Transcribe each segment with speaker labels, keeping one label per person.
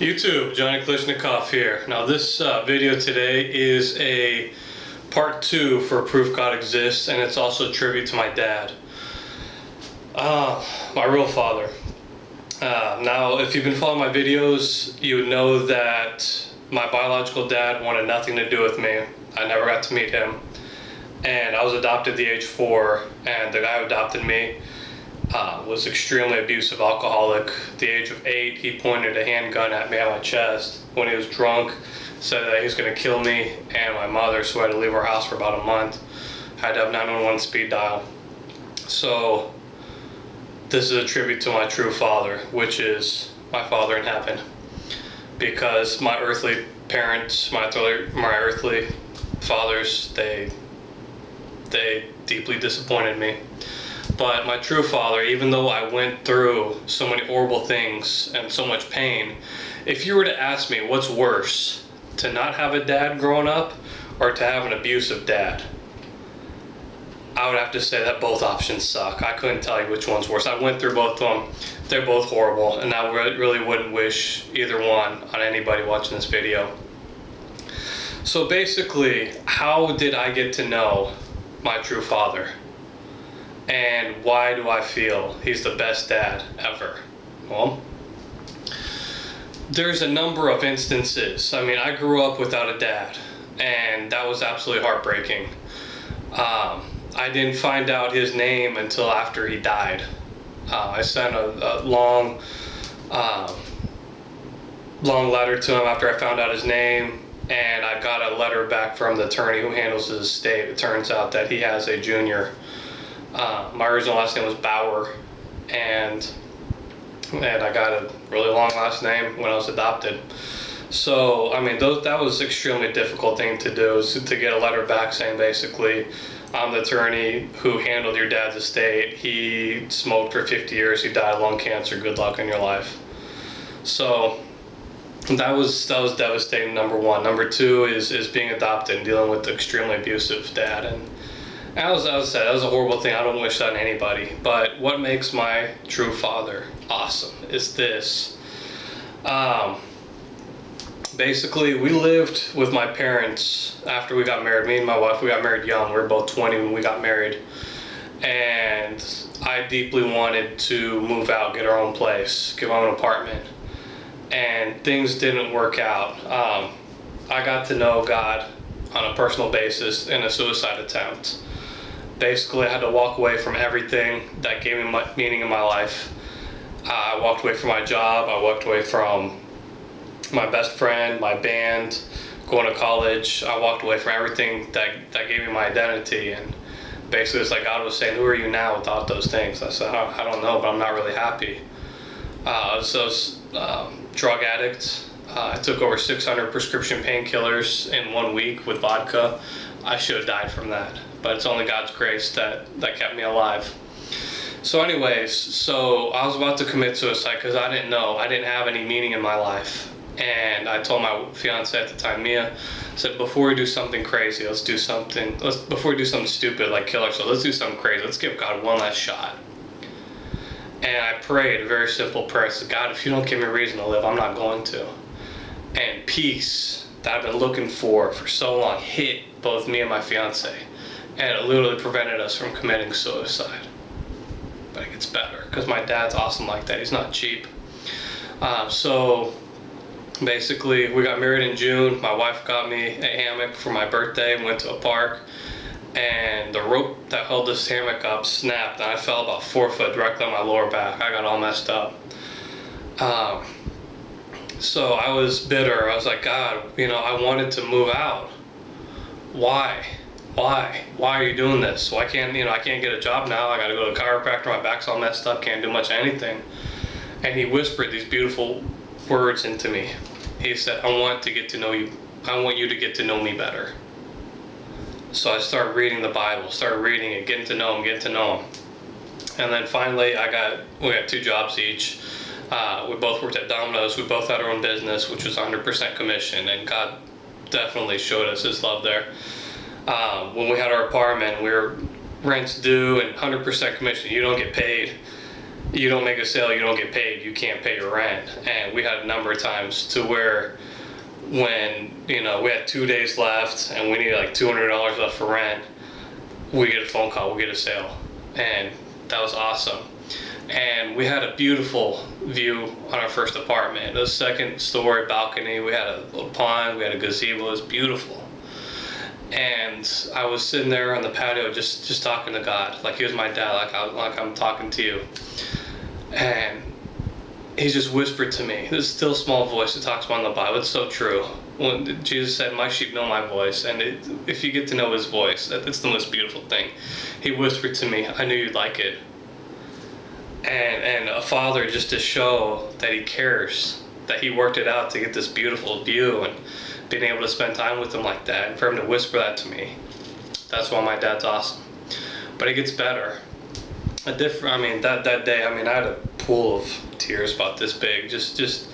Speaker 1: YouTube, Johnny Kalashnikov here. Now this video today is a part 2 for Proof God Exists, and it's also a tribute to my dad. My real father. Now if you've been following my videos, you would know that my biological dad wanted nothing to do with me. I never got to meet him. And I was adopted at the age 4, and the guy who adopted me was extremely abusive alcoholic. At the age of 8, he pointed a handgun at me on my chest when he was drunk, said that he was going to kill me and my mother, so I had to leave our house for about a month. I had to have 911 speed dial. So this is a tribute to my true father, which is my father in heaven, because my earthly parents, my earthly fathers, they deeply disappointed me. But my true father, even though I went through so many horrible things and so much pain, if you were to ask me what's worse, to not have a dad growing up or to have an abusive dad, I would have to say that both options suck. I couldn't tell you which one's worse. I went through both of them. They're both horrible, and I really wouldn't wish either one on anybody watching this video. So basically, how did I get to know my true father? And why do I feel he's the best dad ever? Well, there's a number of instances. I mean, I grew up without a dad, and that was absolutely heartbreaking. I didn't find out his name until after he died. I sent a long letter to him after I found out his name, and I got a letter back from the attorney who handles his estate. It turns out that he has a junior. My original last name was Bauer, and I got a really long last name when I was adopted. So, I mean, that was an extremely difficult thing to do, is to get a letter back saying basically, I'm the attorney who handled your dad's estate. He smoked for 50 years. He died of lung cancer. Good luck in your life. So that was devastating, number one. Number two is being adopted and dealing with an extremely abusive dad. And as I said, that was a horrible thing. I don't wish that on anybody. But what makes my true father awesome is this. Basically, we lived with my parents after we got married. Me and my wife, we got married young. We were both 20 when we got married. And I deeply wanted to move out, get our own place, get my own apartment. And things didn't work out. I got to know God on a personal basis in a suicide attempt. Basically, I had to walk away from everything that gave me meaning in my life. I walked away from my job. I walked away from my best friend, my band, going to college. I walked away from everything that gave me my identity. And basically, it's like God was saying, who are you now without those things? I said, I don't know, but I'm not really happy. So I was a drug addict. I took over 600 prescription painkillers in 1 week with vodka. I should have died from that, but it's only God's grace that kept me alive. So anyways, so I was about to commit suicide because I didn't know. I didn't have any meaning in my life. And I told my fiance at the time, Mia, I said, before we do something crazy, before we do something stupid like kill ourselves, let's do something crazy. Let's give God one last shot. And I prayed a very simple prayer. I said, God, if you don't give me a reason to live, I'm not going to. And peace that I've been looking for so long hit both me and my fiance. And it literally prevented us from committing suicide. But it gets better, because my dad's awesome like that. He's not cheap. So basically, we got married in June. My wife got me a hammock for my birthday. We went to a park, and the rope that held this hammock up snapped, and I fell about 4 foot directly on my lower back. I got all messed up. So I was bitter. I was like, God, I wanted to move out. Why? Why are you doing this? Why can't, I can't get a job now. I got to go to a chiropractor. My back's all messed up. Can't do much of anything. And he whispered these beautiful words into me. He said, I want to get to know you. I want you to get to know me better. So I started reading the Bible, started reading it, getting to know him. And then finally, we got 2 jobs each. We both worked at Domino's. We both had our own business, which was 100% commission. And God definitely showed us his love there. When we had our apartment, we were rent's due and 100% commission. You don't get paid. you don't make a sale, you don't get paid, you can't pay your rent. And we had a number of times to where when, we had 2 days left and we needed like $200 left for rent, we get a phone call, we get a sale. And that was awesome. And we had a beautiful view on our first apartment. A second story balcony, we had a little pond, we had a gazebo, it was beautiful. And I was sitting there on the patio just talking to God, like he was my dad, like I'm talking to you. And he just whispered to me, this still small voice that talks about in the Bible. It's so true. When Jesus said, my sheep know my voice, and if you get to know his voice, it's the most beautiful thing. He whispered to me, I knew you'd like it. And a father, just to show that he cares, that he worked it out to get this beautiful view, and being able to spend time with him like that, and for him to whisper that to me, that's why my dad's awesome. But it gets better. That day, I had a pool of tears about this big, just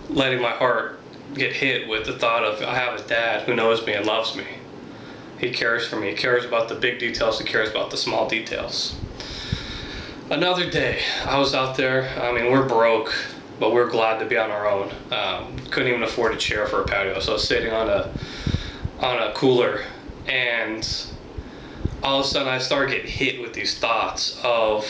Speaker 1: letting my heart get hit with the thought of, I have a dad who knows me and loves me. He cares for me. He cares about the big details. He cares about the small details. Another day, I was out there. We're broke, but we're glad to be on our own. Couldn't even afford a chair for a patio, so I was sitting on a cooler, and all of a sudden I started getting hit with these thoughts of,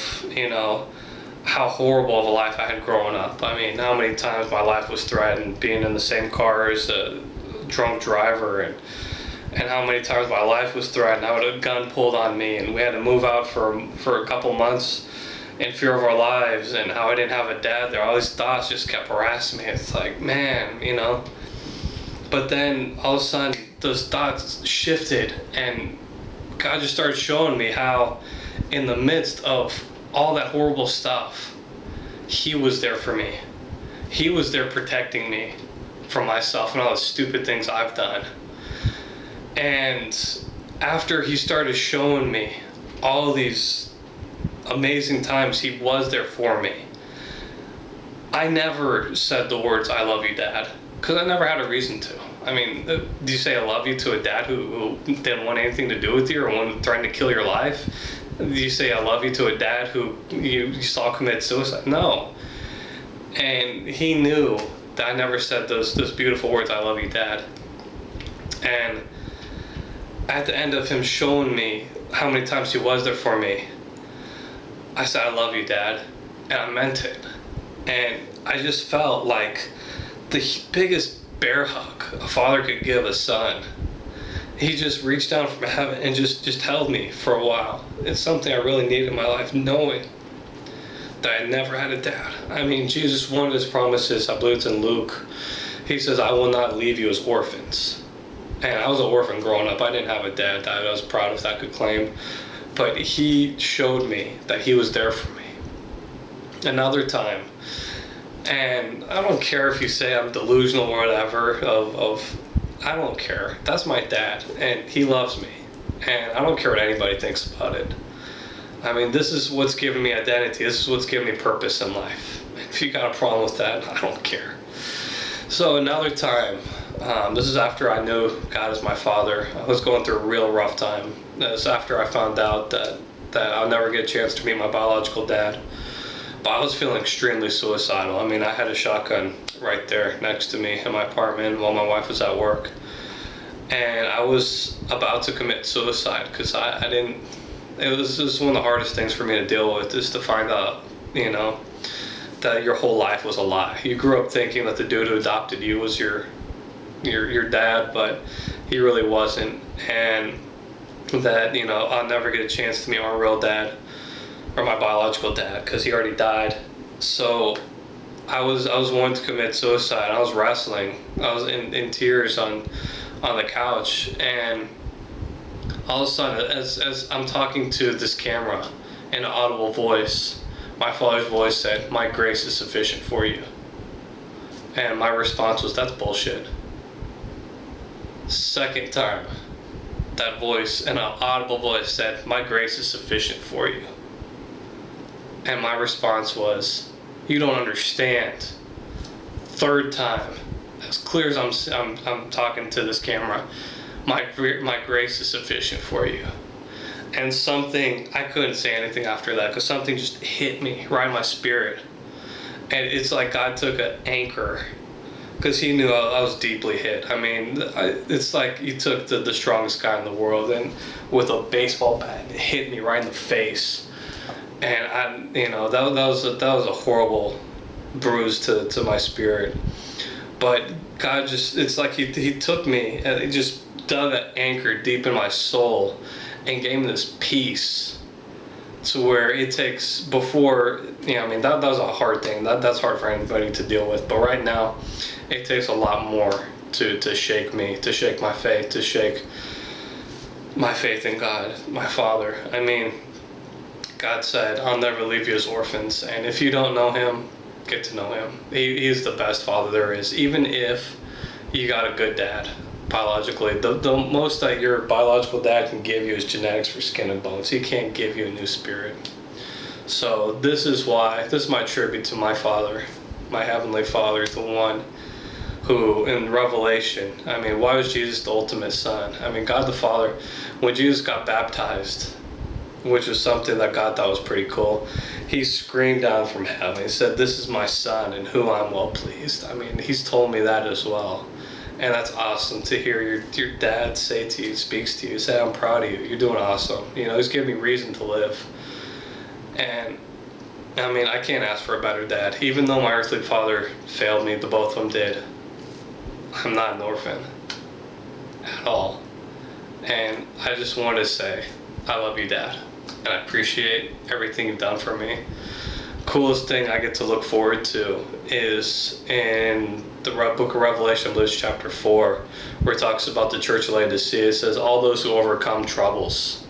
Speaker 1: how horrible of a life I had growing up. How many times my life was threatened, being in the same car as a drunk driver, and how many times my life was threatened. I had a gun pulled on me, and we had to move out for a couple months in fear of our lives, and how I didn't have a dad there. All these thoughts just kept harassing me. It's like, man, But then all of a sudden, those thoughts shifted, and God just started showing me how in the midst of all that horrible stuff, he was there for me. He was there protecting me from myself and all the stupid things I've done. And after he started showing me all these amazing times he was there for me, I never said the words, I love you, Dad, because I never had a reason to. Do you say I love you to a dad who didn't want anything to do with you or threatened to kill your life? Do you say I love you to a dad who you saw commit suicide? No. And he knew that I never said those beautiful words, I love you, Dad. And at the end of him showing me how many times he was there for me, I said, I love you, Dad. And I meant it. And I just felt like the biggest bear hug a father could give a son. He just reached down from heaven and just held me for a while. It's something I really needed in my life, knowing that I never had a dad. Jesus, one of his promises, I believe it's in Luke, he says, I will not leave you as orphans. And I was an orphan growing up. I didn't have a dad that I was proud of, that I could claim. But he showed me that he was there for me. Another time, and I don't care if you say I'm delusional or whatever, I don't care. That's my dad, and he loves me. And I don't care what anybody thinks about it. This is what's given me identity. This is what's given me purpose in life. If you got a problem with that, I don't care. So another time, this is after I knew God as my father. I was going through a real rough time. This after I found out that I'll never get a chance to meet my biological dad. But I was feeling extremely suicidal. I had a shotgun right there next to me in my apartment while my wife was at work. And I was about to commit suicide because I didn't, it was just one of the hardest things for me to deal with, is to find out, that your whole life was a lie. You grew up thinking that the dude who adopted you was your dad, but he really wasn't. And that, I'll never get a chance to meet my real dad or my biological dad because he already died. So I was wanting to commit suicide. I was wrestling. I was in tears on the couch, and all of a sudden, as I'm talking to this camera in an audible voice, my father's voice said, my grace is sufficient for you. And my response was, that's bullshit. Second time, that voice in an audible voice said, my grace is sufficient for you. And my response was, you don't understand. Third time, as clear as I'm talking to this camera, my grace is sufficient for you. And something, I couldn't say anything after that because something just hit me right in my spirit. And it's like God took an anchor because he knew I was deeply hit. I mean, it's like he took the strongest guy in the world and with a baseball bat, it hit me right in the face. And that was a horrible bruise to my spirit. But God it's like he took me and he just dug an anchor deep in my soul and gave me this peace to where it takes before, that was a hard thing. That's hard for anybody to deal with. But right now, it takes a lot more to shake me, to shake my faith, to shake my faith in God, my Father. I mean, God said, I'll never leave you as orphans. And if you don't know him, get to know him. He is the best father there is. Even if you got a good dad, biologically, the most that your biological dad can give you is genetics for skin and bones. He can't give you a new spirit. So this is my tribute to my Father, my Heavenly Father, the one who in Revelation, why was Jesus the ultimate son? God the Father, when Jesus got baptized, which was something that God thought was pretty cool, he screamed down from heaven. He said, this is my son in whom I'm well pleased. He's told me that as well. And that's awesome to hear your dad say to you, speaks to you, say, I'm proud of you. You're doing awesome. He's giving me reason to live. And I can't ask for a better dad. Even though my earthly father failed me, the both of them did, I'm not an orphan at all. And I just wanted to say, I love you, Dad. And I appreciate everything you've done for me. Coolest thing I get to look forward to is in the book of Revelation, chapter 4, where it talks about the church of Laodicea. It says, all those who overcome troubles,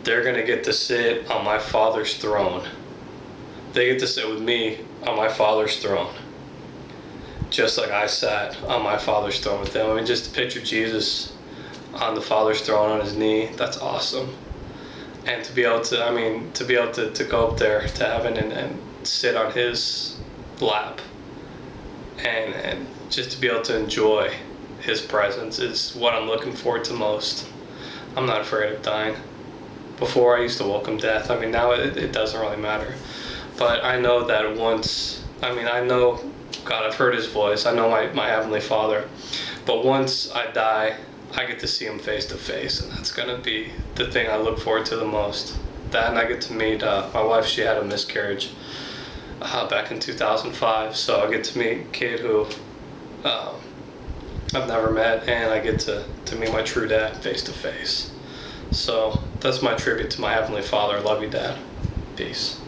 Speaker 1: they're going to get to sit on my Father's throne. They get to sit with me on my Father's throne, just like I sat on my Father's throne with them. Just to picture Jesus on the Father's throne on his knee, that's awesome. And to be able to go up there to heaven and sit on his lap and just to be able to enjoy his presence is what I'm looking forward to most. I'm not afraid of dying. Before, I used to welcome death. Now it doesn't really matter. But I know that once, I know God, I've heard his voice. I know my Heavenly Father. But once I die, I get to see him face to face, and that's going to be the thing I look forward to the most. That, and I get to meet my wife. She had a miscarriage back in 2005, so I get to meet a kid who I've never met, and I get to meet my true dad face to face. So that's my tribute to my Heavenly Father. Love you, Dad. Peace.